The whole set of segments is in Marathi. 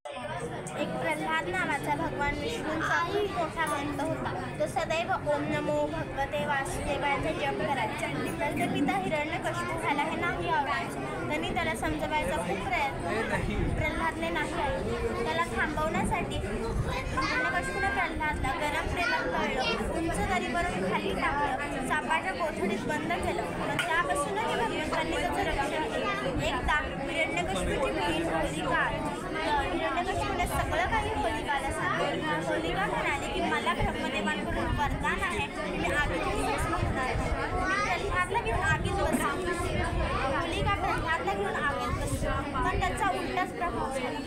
एक प्रल्हाद नावाचा भगवान विष्णूंचा खूप मोठा भक्त होता. तो सदैव ओम नमो भगवते वासुदेवाचे जप करायचा. त्याचे पिता हिरण्यकशिपू ह्याला हे नाही आवडायचे. त्यांनी त्याला समजवायचा खूप प्रयत्न प्रल्हादने नाही ऐकले. त्याला थांबवण्यासाठी हिरण्यकशिपूने प्रल्हादला गरम तेलात तळलं, उंच दरीवरून खाली टाकलं, सापाच्या कोठडीत बंद केलं. पण त्यापासूनही भगवंतांनी त्याचं रक्षण केलं. एकदा हिरण्यकशिपूची बहीण होलिका हिरण्यकशिपूने सगळं काही होलिकाला सांगितलं. होलिका म्हणाली की मला ब्रह्मदेवांकडून वरदान आहे, मी आगीतून भस्म होणार आहे. मी प्रल्हादला घेऊन आगीत बसली. होलिका प्रल्हादला घेऊन आगीत बसली, पण त्याचा उलटाच प्रभाव झाला.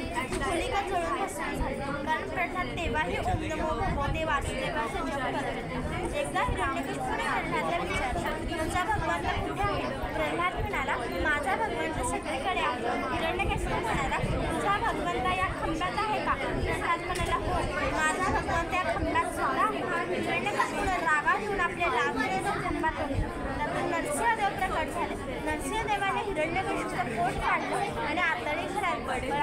होलिका जळून भस्म झाली, कारण प्रल्हाद तेव्हाही ओम नमो भगवते वासुदेवाचा जप करत होता. एकदा हिरण्यकशिपूने प्रल्हादला विचारलं, तुझा भगवंत कुठे आहे? प्रल्हाद म्हणाला, माझा भगवंत सगळीकडे आहे. हिरण्यकशिपू म्हणाला, तुझा भगवंत या खंडात आहे का? प्रल्हाद म्हणाला, हो, माझा भगवंत या खंडात सुद्धा आहे. हिरण्यकशिपूने रागात येऊन आपले लांबरेचा खंबा तोडला. त्यातून नरसिंहदेव प्रकट झाले. नरसिंहदेवाने हिरण्यकशिपूचं पोट काढलं आणि आतडी घरात पडलं.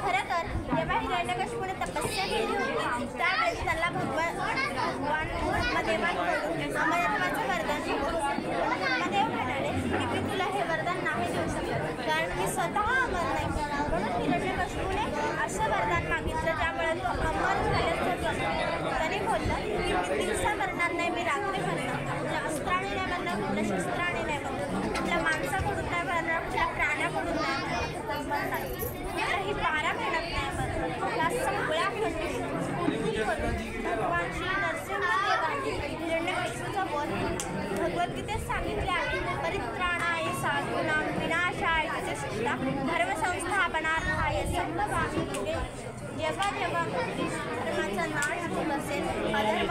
खरं तर जेव्हा हिरण्यकशिपूने तपस्या केली होती त्यावेळेस त्याला भगवान ब्रह्मदेवांकडून अमरत्वाचं वरदान होतं. ब्रह्मदेव म्हणाले की मी तुला हे वरदान नाही देऊ शकत, कारण मी स्वतः अमर नाही. म्हणून हिरण्यकशिपूने असं वरदान मागितलं ज्यामुळे तो अमर झाल्याचं जगतो. त्याने बोललं की मी दिवसा मरणार नाही, मी रात्री मरणार. कुठल्या अस्त्राने नाही मरणार, कुठल्या शस्त्राने नाही मरणार, कुठल्या माणसाकडून नाही मरणार, कुठल्या प्राण्याकडून नाही मरणार, कुठल्याही पारा मेहनत नाही मरणार. या सगळ्या भगवान श्री नरसिंहदेवांनी हिरण्यकशिपूचा वध केला. भगवद्गीतेत सांगितले आहे, परित्राणाय साधूनां विनाशाय च शिष्टा धर्मसंस्थापनार्थाय संभवामि युगे. जेव्हा जेव्हा धर्माचा नाश होत असेल, अधर्म